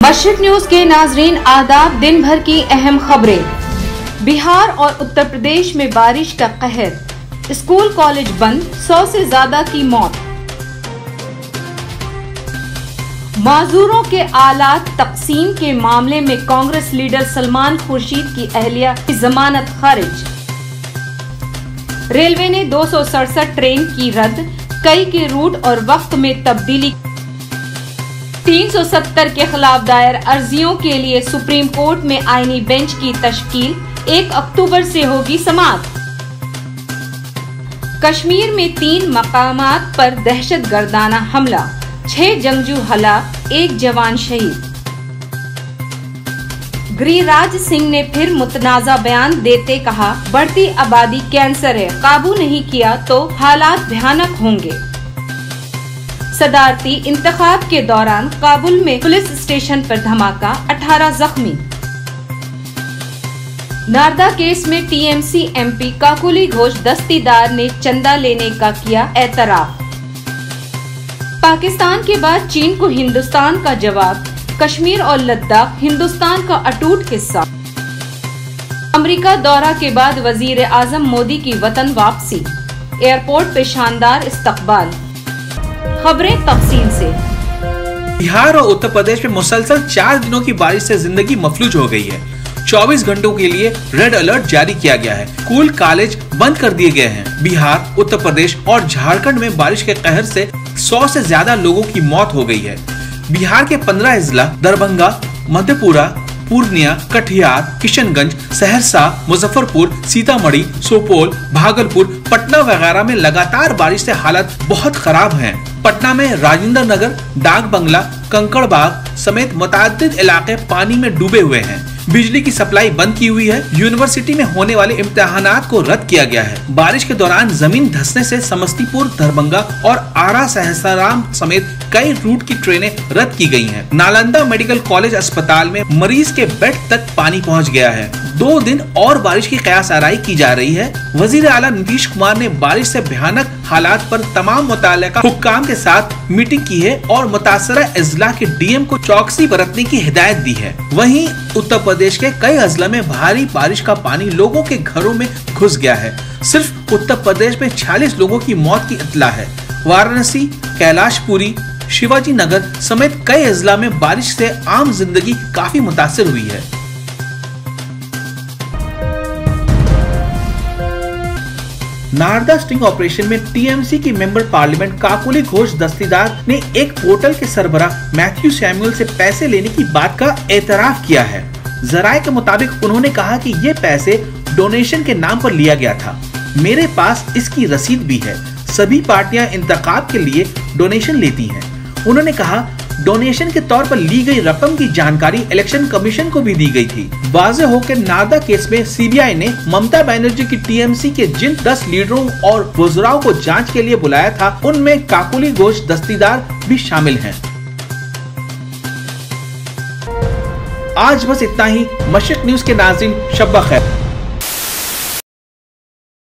मशरिक news के नाजरीन आदाब। दिन भर की अहम खबरें। बिहार और उत्तर प्रदेश में बारिश का कहर, स्कूल कॉलेज बंद, 100 से ज्यादा की मौत। माजूरों के आलात तकसीम के मामले में कांग्रेस लीडर सलमान खुर्शीद की अहलिया की जमानत खारिज। रेलवे ने 267 ट्रेन की रद्द, कई के रूट और वक्त में तब्दीली। 370 के खिलाफ दायर अर्जियों के लिए सुप्रीम कोर्ट में आईनी बेंच की तश्कील, 1 अक्टूबर से होगी समाअत। कश्मीर में 3 मकामात पर दहशतगर्दाना हमला, 6 जंगजू हलाक, 1 जवान शहीद। गिरिराज सिंह ने फिर मुतनाज़ा बयान देते कहा, बढ़ती आबादी कैंसर है, काबू नहीं किया तो हालात भयानक होंगे। सदारती इंतखाब के दौरान काबुल में पुलिस स्टेशन पर धमाका, 18 जख्मी। नारदा केस में टीएमसी एमपी काकोली घोष दस्तीदार ने चंदा लेने का किया एतराफ। पाकिस्तान के बाद चीन को हिंदुस्तान का जवाब, कश्मीर और लद्दाख हिंदुस्तान का अटूट हिस्सा। अमेरिका दौरा के बाद वजीर आजम मोदी की वतन वापसी, एयरपोर्ट पे शानदार इस्तकबाल। खबरें तफसील से। बिहार और उत्तर प्रदेश में मुसलसल 4 दिनों की बारिश से जिंदगी मफलूज हो गई है। 24 घंटों के लिए रेड अलर्ट जारी किया गया है। स्कूल कॉलेज बंद कर दिए गए हैं। बिहार, उत्तर प्रदेश और झारखंड में बारिश के कहर से 100 से ज्यादा लोगों की मौत हो गई है। बिहार के 15 जिला दरभंगा, मधेपुरा, पूर्णिया, कटिहार, किशनगंज, सहरसा, मुजफ्फरपुर, सीतामढ़ी, सुपौल, भागलपुर, पटना वगैरह में लगातार बारिश से हालत बहुत खराब हैं। पटना में राजेंद्र नगर, डाक बंगला, कंकड़बाग समेत मुतअद्दिद इलाके पानी में डूबे हुए हैं। बिजली की सप्लाई बंद की हुई है। यूनिवर्सिटी में होने वाले इम्तिहानात को रद्द किया गया है। बारिश के दौरान जमीन धंसने से समस्तीपुर, दरभंगा और आरा सहसाराम समेत कई रूट की ट्रेनें रद्द की गई हैं। नालंदा मेडिकल कॉलेज अस्पताल में मरीज के बेड तक पानी पहुंच गया है। 2 दिन और बारिश की कयास आराई की जा रही है। वजीर आला नीतीश कुमार ने बारिश से भयानक हालात पर तमाम मुतल्लिका हुक्काम के साथ मीटिंग की है और मुतासरा अजला के डीएम को चौकसी बरतने की हिदायत दी है। वहीं उत्तर प्रदेश के कई अजला में भारी बारिश का पानी लोगों के घरों में घुस गया है। सिर्फ उत्तर प्रदेश में 46 लोगों की मौत की इत्तला है। वाराणसी, कैलाशपुरी, शिवाजी नगर समेत कई अजला में बारिश से आम जिंदगी काफी मुतासिर हुई है। नारदा स्टिंग ऑपरेशन में टीएमसी की मेंबर पार्लियामेंट काकोली घोष दस्तीदार ने एक पोर्टल के सरबराह मैथ्यू सैमुअल से पैसे लेने की बात का एतराफ किया है। जराये के मुताबिक उन्होंने कहा कि ये पैसे डोनेशन के नाम पर लिया गया था। मेरे पास इसकी रसीद भी है। सभी पार्टियां इंतखाब के लिए डोनेशन लेती हैं। उन्होंने कहा, डोनेशन के तौर पर ली गई रकम की जानकारी इलेक्शन कमीशन को भी दी गई थी। वाज़ेह हो कि नारदा केस में सीबीआई ने ममता बनर्जी की टीएमसी के जिन 10 लीडरों और वज़राओं को जांच के लिए बुलाया था, उनमें काकोली घोष दस्तीदार भी शामिल हैं। आज बस इतना ही। मशरिक न्यूज के नाज़रीन, शब्बा खैर।